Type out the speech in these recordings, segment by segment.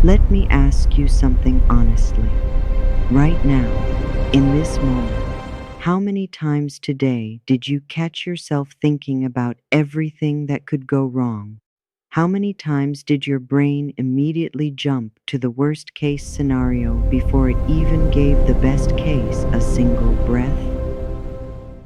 Let me ask you something honestly. Right now, in this moment, how many times today did you catch yourself thinking about everything that could go wrong? How many times did your brain immediately jump to the worst case scenario before it even gave the best case a single breath?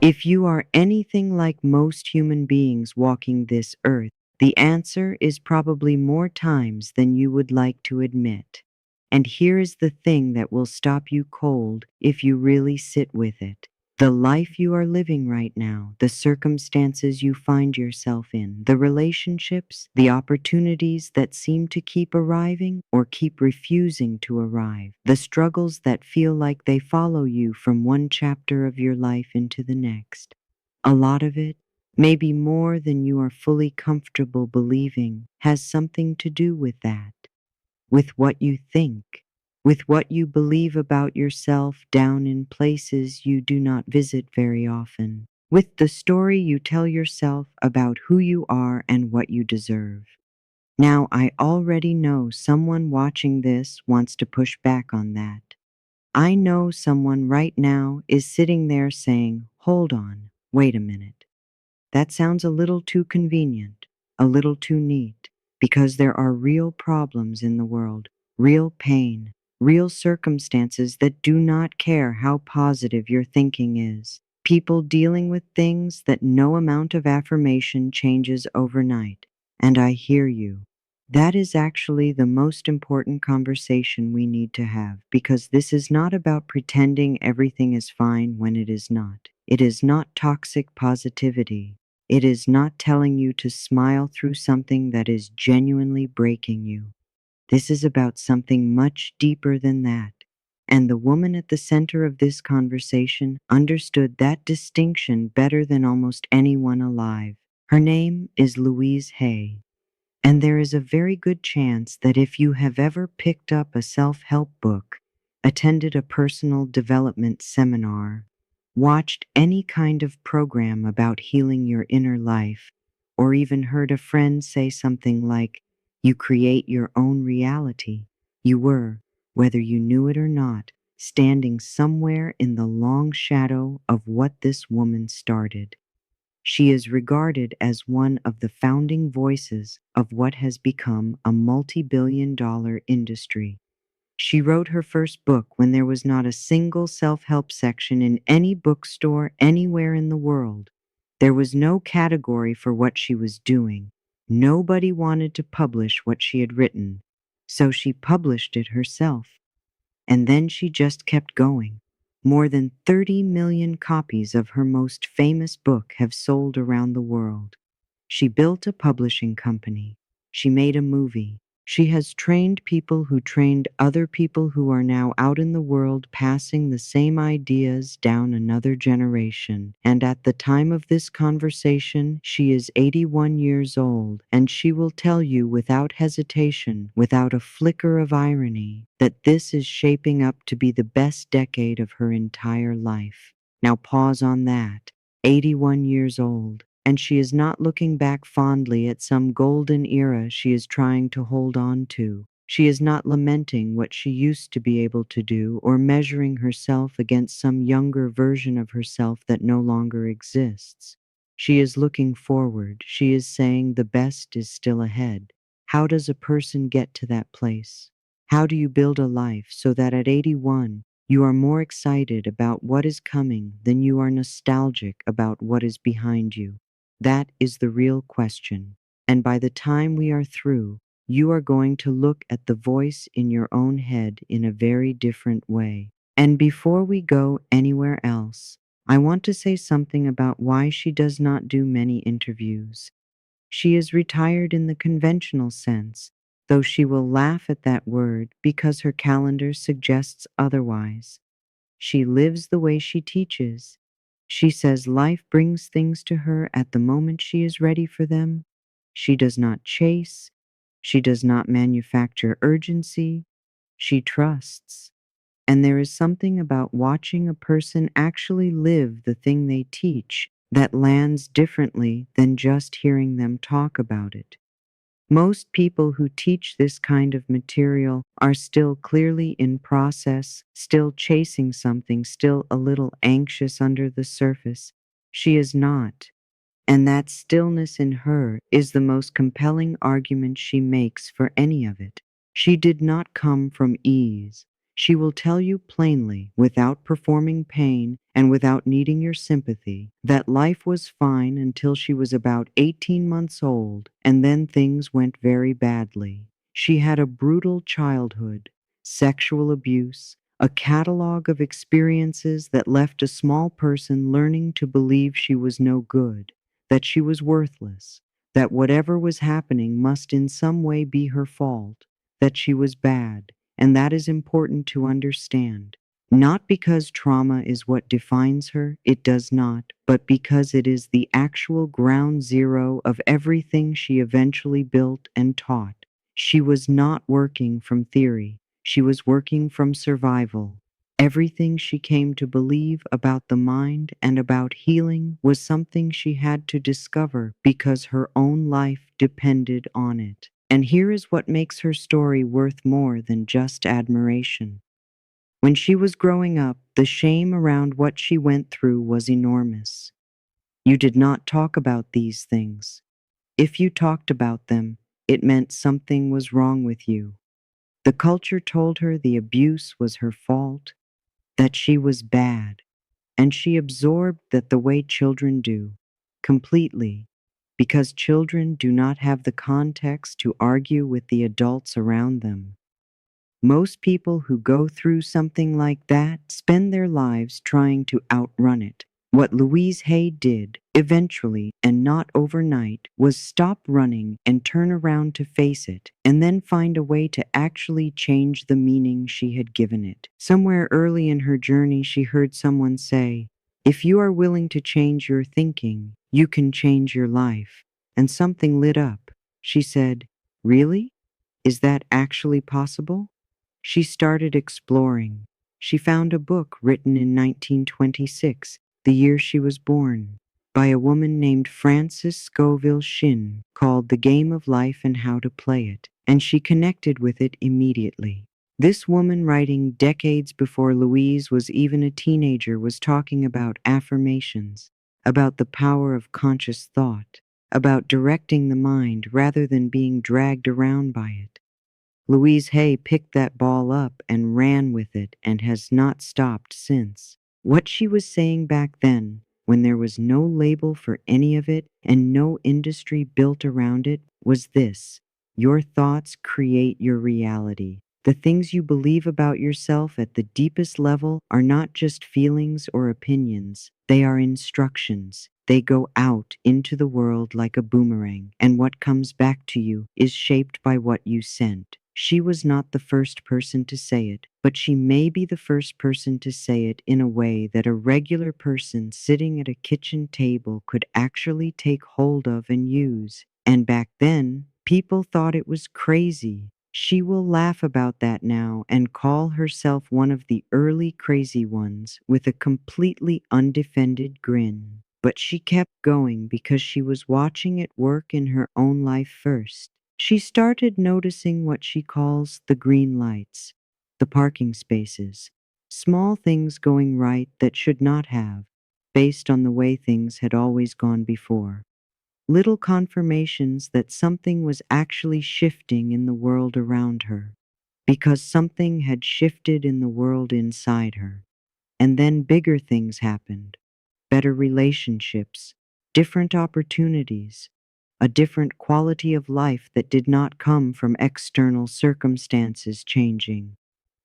If you are anything like most human beings walking this earth, the answer is probably more times than you would like to admit. And here is the thing that will stop you cold if you really sit with it. The life you are living right now, the circumstances you find yourself in, the relationships, the opportunities that seem to keep arriving or keep refusing to arrive, the struggles that feel like they follow you from one chapter of your life into the next. A lot of it, maybe more than you are fully comfortable believing, has something to do with that, with what you think, with what you believe about yourself down in places you do not visit very often, with the story you tell yourself about who you are and what you deserve. Now, I already know someone watching this wants to push back on that. I know someone right now is sitting there saying, "Hold on, wait a minute. That sounds a little too convenient, a little too neat, because there are real problems in the world, real pain, real circumstances that do not care how positive your thinking is. People dealing with things that no amount of affirmation changes overnight. And I hear you. That is actually the most important conversation we need to have, because this is not about pretending everything is fine when it is not. It is not toxic positivity. It is not telling you to smile through something that is genuinely breaking you. This is about something much deeper than that. And the woman at the center of this conversation understood that distinction better than almost anyone alive. Her name is Louise Hay. And there is a very good chance that if you have ever picked up a self-help book, attended a personal development seminar, watched any kind of program about healing your inner life, or even heard a friend say something like, "You create your own reality," you were, whether you knew it or not, standing somewhere in the long shadow of what this woman started. She is regarded as one of the founding voices of what has become a multi-billion-dollar industry. She wrote her first book when there was not a single self-help section in any bookstore anywhere in the world. There was no category for what she was doing. Nobody wanted to publish what she had written, so she published it herself. And then she just kept going. More than 30 million copies of her most famous book have sold around the world. She built a publishing company. She made a movie. She has trained people who trained other people who are now out in the world passing the same ideas down another generation. And at the time of this conversation, she is 81 years old, and she will tell you without hesitation, without a flicker of irony, that this is shaping up to be the best decade of her entire life. Now pause on that. 81 years old. And she is not looking back fondly at some golden era she is trying to hold on to. She is not lamenting what she used to be able to do or measuring herself against some younger version of herself that no longer exists. She is looking forward. She is saying the best is still ahead. How does a person get to that place? How do you build a life so that at 81, you are more excited about what is coming than you are nostalgic about what is behind you? That is the real question. And by the time we are through, you are going to look at the voice in your own head in a very different way. And before we go anywhere else, I want to say something about why she does not do many interviews. She is retired in the conventional sense, though she will laugh at that word because her calendar suggests otherwise. She lives the way she teaches. She says life brings things to her at the moment she is ready for them. She does not chase. She does not manufacture urgency. She trusts. And there is something about watching a person actually live the thing they teach that lands differently than just hearing them talk about it. Most people who teach this kind of material are still clearly in process, still chasing something, still a little anxious under the surface. She is not. And that stillness in her is the most compelling argument she makes for any of it. She did not come from ease. She will tell you plainly, without performing pain and without needing your sympathy, that life was fine until she was about 18 months old, and then things went very badly. She had a brutal childhood, sexual abuse, a catalog of experiences that left a small person learning to believe she was no good, that she was worthless, that whatever was happening must in some way be her fault, that she was bad, and that is important to understand. Not because trauma is what defines her, it does not, but because it is the actual ground zero of everything she eventually built and taught. She was not working from theory, she was working from survival. Everything she came to believe about the mind and about healing was something she had to discover because her own life depended on it. And here is what makes her story worth more than just admiration. When she was growing up, the shame around what she went through was enormous. You did not talk about these things. If you talked about them, it meant something was wrong with you. The culture told her the abuse was her fault, that she was bad, and she absorbed that the way children do, completely, because children do not have the context to argue with the adults around them. Most people who go through something like that spend their lives trying to outrun it. What Louise Hay did, eventually, and not overnight, was stop running and turn around to face it, and then find a way to actually change the meaning she had given it. Somewhere early in her journey, she heard someone say, "If you are willing to change your thinking, you can change your life." And something lit up. She said, "Really? Is that actually possible?" She started exploring. She found a book written in 1926, the year she was born, by a woman named Frances Scoville Shinn, called The Game of Life and How to Play It, and she connected with it immediately. This woman, writing decades before Louise was even a teenager, was talking about affirmations, about the power of conscious thought, about directing the mind rather than being dragged around by it. Louise Hay picked that ball up and ran with it and has not stopped since. What she was saying back then, when there was no label for any of it and no industry built around it, was this: your thoughts create your reality. The things you believe about yourself at the deepest level are not just feelings or opinions, they are instructions. They go out into the world like a boomerang, and what comes back to you is shaped by what you sent. She was not the first person to say it, but she may be the first person to say it in a way that a regular person sitting at a kitchen table could actually take hold of and use. And back then, people thought it was crazy. She will laugh about that now and call herself one of the early crazy ones with a completely undefended grin. But she kept going because she was watching it work in her own life first. She started noticing what she calls the green lights, the parking spaces, small things going right that should not have, based on the way things had always gone before. Little confirmations that something was actually shifting in the world around her, because something had shifted in the world inside her. And then bigger things happened: better relationships, different opportunities, a different quality of life that did not come from external circumstances changing,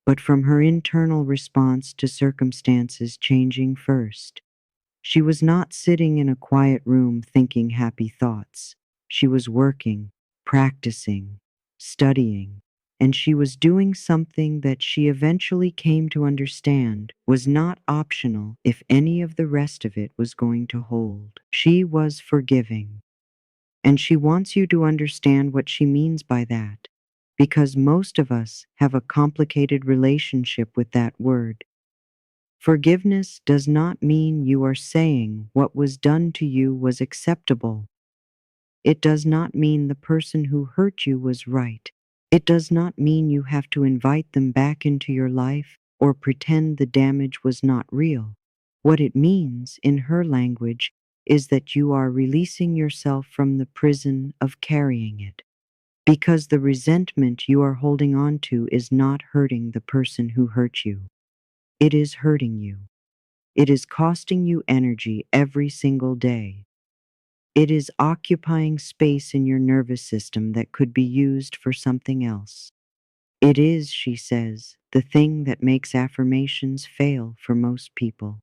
but from her internal response to circumstances changing first. She was not sitting in a quiet room thinking happy thoughts. She was working, practicing, studying, and she was doing something that she eventually came to understand was not optional if any of the rest of it was going to hold. She was forgiving, and she wants you to understand what she means by that, because most of us have a complicated relationship with that word. Forgiveness does not mean you are saying what was done to you was acceptable. It does not mean the person who hurt you was right. It does not mean you have to invite them back into your life or pretend the damage was not real. What it means, in her language, is that you are releasing yourself from the prison of carrying it. Because the resentment you are holding on to is not hurting the person who hurt you. It is hurting you. It is costing you energy every single day. It is occupying space in your nervous system that could be used for something else. It is, she says, the thing that makes affirmations fail for most people.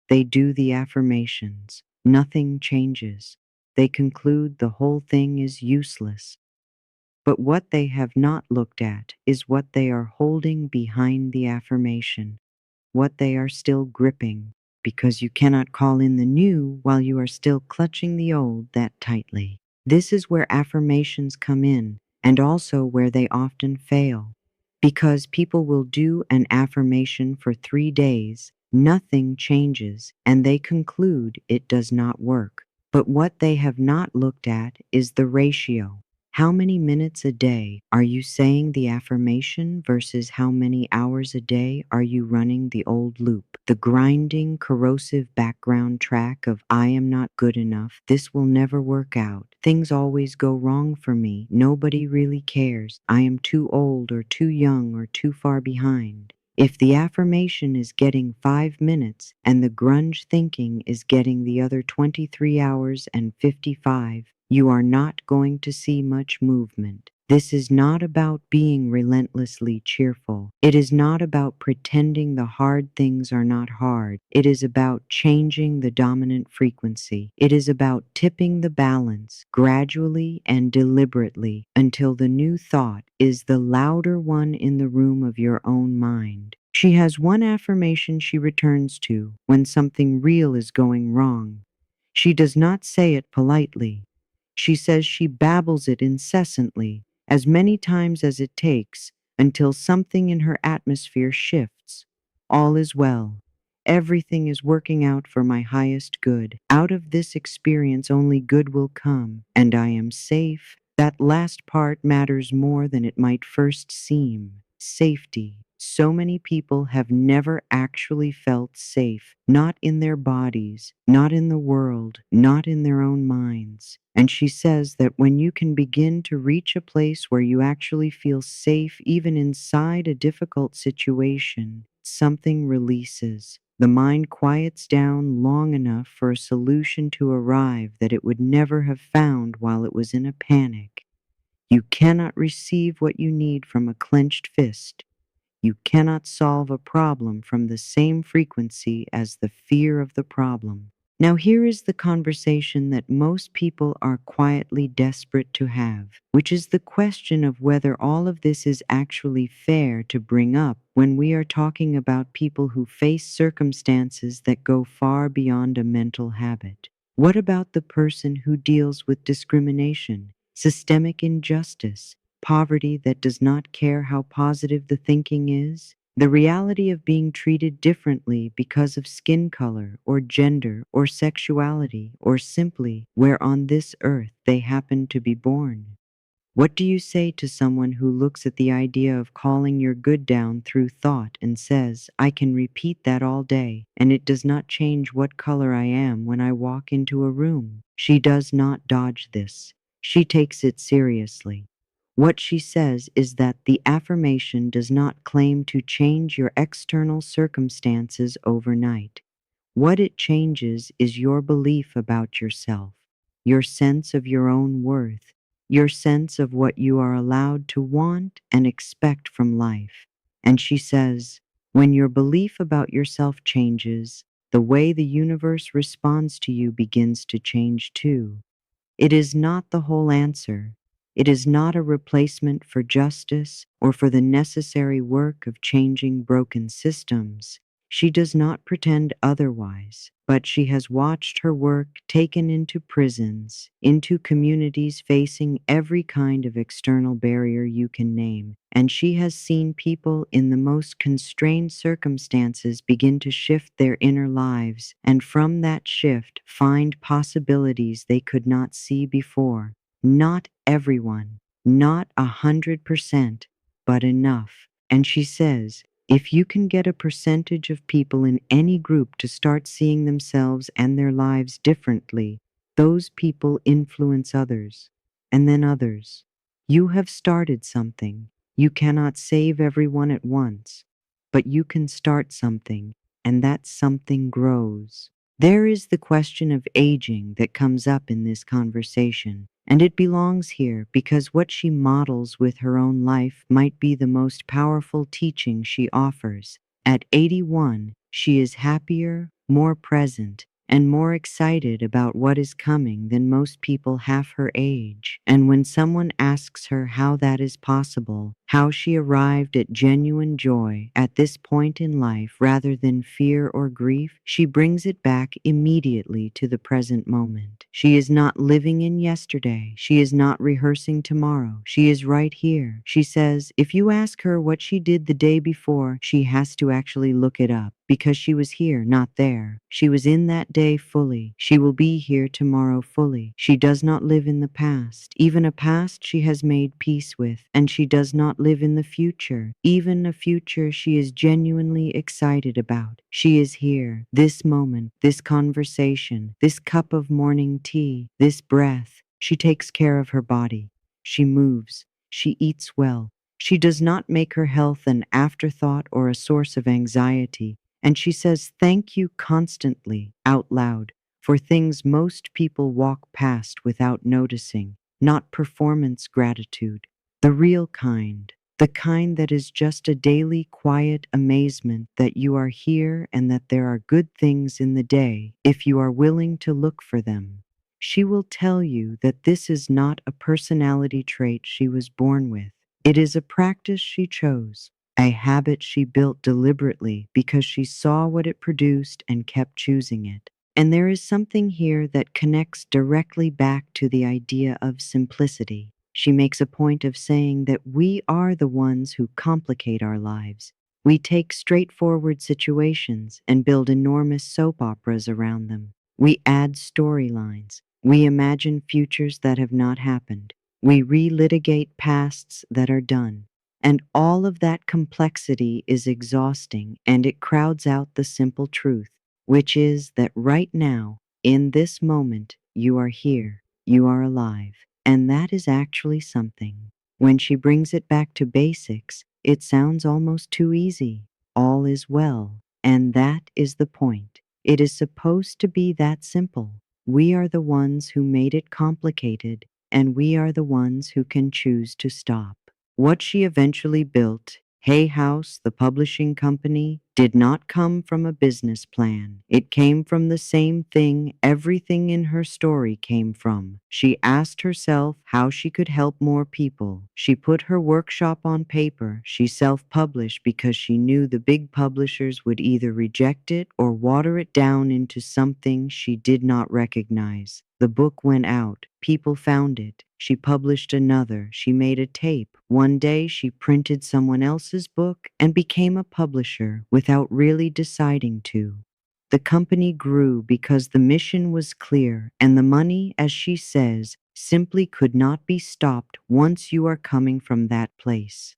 They do the affirmations. Nothing changes. They conclude the whole thing is useless. But what they have not looked at is what they are holding behind the affirmation, what they are still gripping, because you cannot call in the new while you are still clutching the old that tightly. This is where affirmations come in, and also where they often fail. Because people will do an affirmation for 3 days, nothing changes, and they conclude it does not work. But what they have not looked at is the ratio. How many minutes a day are you saying the affirmation versus how many hours a day are you running the old loop? The grinding, corrosive background track of I am not good enough, this will never work out, things always go wrong for me, nobody really cares, I am too old or too young or too far behind. If the affirmation is getting 5 minutes and the grunge thinking is getting the other 23 hours and 55, you are not going to see much movement. This is not about being relentlessly cheerful. It is not about pretending the hard things are not hard. It is about changing the dominant frequency. It is about tipping the balance gradually and deliberately until the new thought is the louder one in the room of your own mind. She has one affirmation she returns to when something real is going wrong. She does not say it politely. She says she babbles it incessantly, as many times as it takes, until something in her atmosphere shifts. All is well. Everything is working out for my highest good. Out of this experience only good will come, and I am safe. That last part matters more than it might first seem. Safety. So many people have never actually felt safe, not in their bodies, not in the world, not in their own minds. And she says that when you can begin to reach a place where you actually feel safe even inside a difficult situation, something releases. The mind quiets down long enough for a solution to arrive that it would never have found while it was in a panic. You cannot receive what you need from a clenched fist. You cannot solve a problem from the same frequency as the fear of the problem. Now, here is the conversation that most people are quietly desperate to have, which is the question of whether all of this is actually fair to bring up when we are talking about people who face circumstances that go far beyond a mental habit. What about the person who deals with discrimination, systemic injustice, poverty that does not care how positive the thinking is? The reality of being treated differently because of skin color or gender or sexuality or simply where on this earth they happen to be born. What do you say to someone who looks at the idea of calling your good down through thought and says, I can repeat that all day, and it does not change what color I am when I walk into a room? She does not dodge this. She takes it seriously. What she says is that the affirmation does not claim to change your external circumstances overnight. What it changes is your belief about yourself, your sense of your own worth, your sense of what you are allowed to want and expect from life. And she says, when your belief about yourself changes, the way the universe responds to you begins to change too. It is not the whole answer. It is not a replacement for justice or for the necessary work of changing broken systems. She does not pretend otherwise, but she has watched her work taken into prisons, into communities facing every kind of external barrier you can name, and she has seen people in the most constrained circumstances begin to shift their inner lives, and from that shift find possibilities they could not see before. Not everyone, not 100%, but enough. And she says, if you can get a percentage of people in any group to start seeing themselves and their lives differently, those people influence others, and then others. You have started something. You cannot save everyone at once, but you can start something, and that something grows. There is the question of aging that comes up in this conversation, and it belongs here because what she models with her own life might be the most powerful teaching she offers. At 81, she is happier, more present, and more excited about what is coming than most people half her age. And when someone asks her how that is possible, how she arrived at genuine joy at this point in life rather than fear or grief, she brings it back immediately to the present moment. She is not living in yesterday. She is not rehearsing tomorrow. She is right here. She says, if you ask her what she did the day before, she has to actually look it up because she was here, not there. She was in that day fully. She will be here tomorrow fully. She does not live in the past, even a past she has made peace with, and she does not live in the future, even a future she is genuinely excited about. She is here, this moment, this conversation, this cup of morning tea, this breath. She takes care of her body. She moves. She eats well. She does not make her health an afterthought or a source of anxiety. And she says thank you constantly, out loud, for things most people walk past without noticing, not performance gratitude, the real kind, the kind that is just a daily quiet amazement that you are here and that there are good things in the day if you are willing to look for them. She will tell you that this is not a personality trait she was born with. It is a practice she chose, a habit she built deliberately because she saw what it produced and kept choosing it. And there is something here that connects directly back to the idea of simplicity. She makes a point of saying that we are the ones who complicate our lives. We take straightforward situations and build enormous soap operas around them. We add storylines. We imagine futures that have not happened. We relitigate pasts that are done. And all of that complexity is exhausting, and it crowds out the simple truth, which is that right now, in this moment, you are here, you are alive, and that is actually something. When she brings it back to basics, it sounds almost too easy. All is well, and that is the point. It is supposed to be that simple. We are the ones who made it complicated, and we are the ones who can choose to stop. What she eventually built, Hay House, the publishing company, did not come from a business plan. It came from the same thing everything in her story came from. She asked herself how she could help more people. She put her workshop on paper. She self-published because she knew the big publishers would either reject it or water it down into something she did not recognize. The book went out. People found it. She published another. She made a tape. One day she printed someone else's book and became a publisher without really deciding to. The company grew because the mission was clear, and the money, as she says, simply could not be stopped once you are coming from that place.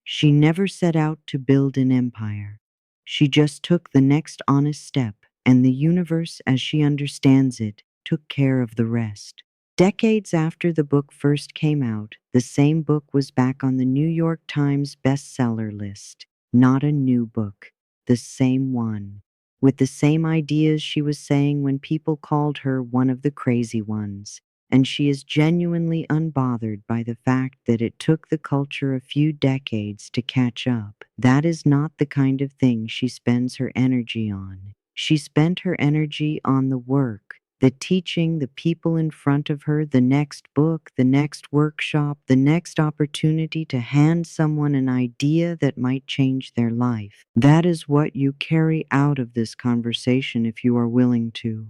She never set out to build an empire. She just took the next honest step, and the universe, as she understands it, took care of the rest. Decades after the book first came out, the same book was back on the New York Times bestseller list. Not a new book, the same one. With the same ideas she was saying when people called her one of the crazy ones. And she is genuinely unbothered by the fact that it took the culture a few decades to catch up. That is not the kind of thing she spends her energy on. She spent her energy on the work, the teaching, the people in front of her, the next book, the next workshop, the next opportunity to hand someone an idea that might change their life. That is what you carry out of this conversation if you are willing to.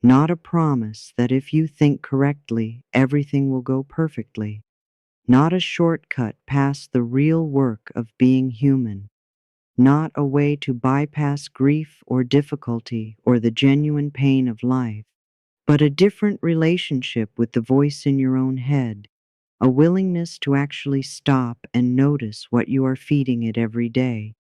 Not a promise that if you think correctly, everything will go perfectly. Not a shortcut past the real work of being human. Not a way to bypass grief or difficulty or the genuine pain of life, but a different relationship with the voice in your own head, a willingness to actually stop and notice what you are feeding it every day.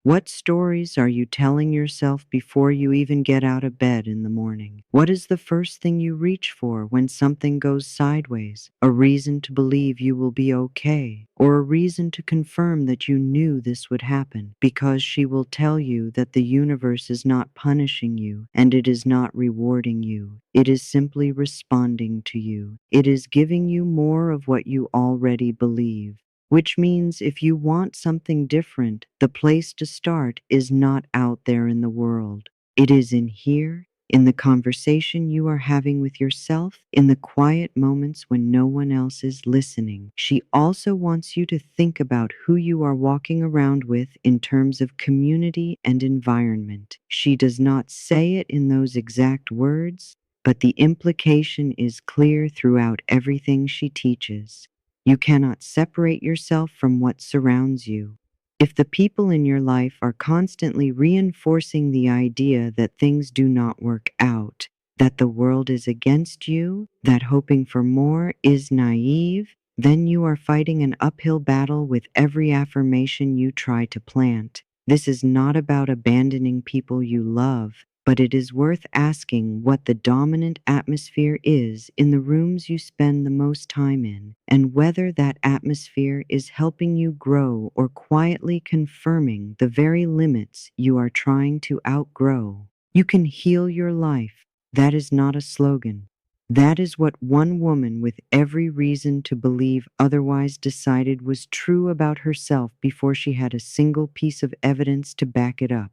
What stories are you telling yourself before you even get out of bed in the morning? What is the first thing you reach for when something goes sideways? A reason to believe you will be okay, or a reason to confirm that you knew this would happen, because she will tell you that the universe is not punishing you and it is not rewarding you. It is simply responding to you. It is giving you more of what you already believe. Which means if you want something different, the place to start is not out there in the world. It is in here, in the conversation you are having with yourself, in the quiet moments when no one else is listening. She also wants you to think about who you are walking around with in terms of community and environment. She does not say it in those exact words, but the implication is clear throughout everything she teaches. You cannot separate yourself from what surrounds you. If the people in your life are constantly reinforcing the idea that things do not work out, that the world is against you, that hoping for more is naive, then you are fighting an uphill battle with every affirmation you try to plant. This is not about abandoning people you love, but it is worth asking what the dominant atmosphere is in the rooms you spend the most time in, and whether that atmosphere is helping you grow or quietly confirming the very limits you are trying to outgrow. You can heal your life. That is not a slogan. That is what one woman with every reason to believe otherwise decided was true about herself before she had a single piece of evidence to back it up.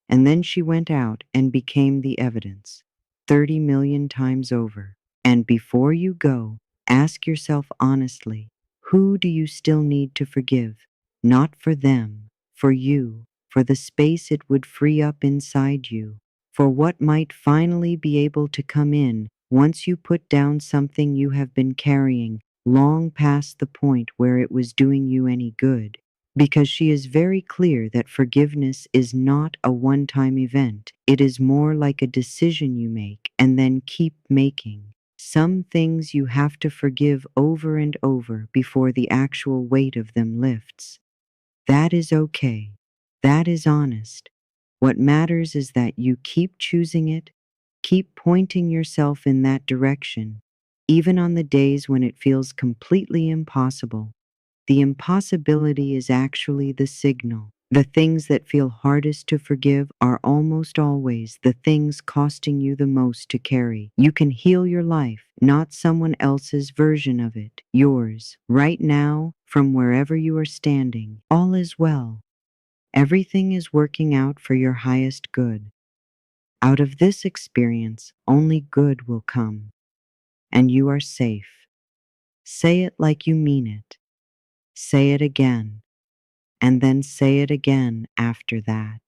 And then she went out and became the evidence, 30 million times over. And before you go, ask yourself honestly, who do you still need to forgive? Not for them, for you, for the space it would free up inside you, for what might finally be able to come in once you put down something you have been carrying long past the point where it was doing you any good. Because she is very clear that forgiveness is not a one-time event. It is more like a decision you make and then keep making. Some things you have to forgive over and over before the actual weight of them lifts. That is okay. That is honest. What matters is that you keep choosing it, keep pointing yourself in that direction, even on the days when it feels completely impossible. The impossibility is actually the signal. The things that feel hardest to forgive are almost always the things costing you the most to carry. You can heal your life, not someone else's version of it. Yours, right now, from wherever you are standing. All is well. Everything is working out for your highest good. Out of this experience, only good will come. And you are safe. Say it like you mean it. Say it again. And then say it again after that.